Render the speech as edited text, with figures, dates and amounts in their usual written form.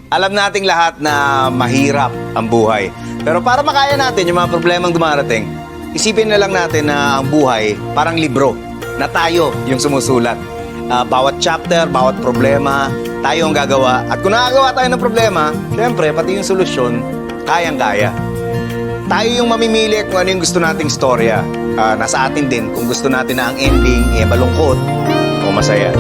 Alam nating lahat na mahirap ang buhay. Pero para makaya natin yung mga problemang dumarating, isipin na lang natin na ang buhay parang libro na tayo yung sumusulat. Bawat chapter, bawat problema, tayo ang gagawa. At kung nakagawa tayo ng problema, syempre, pati yung solusyon, kayang-kaya. Tayo yung mamimili kung ano yung gusto nating storya. Nasa atin din kung gusto natin na ang ending malungkot o masaya.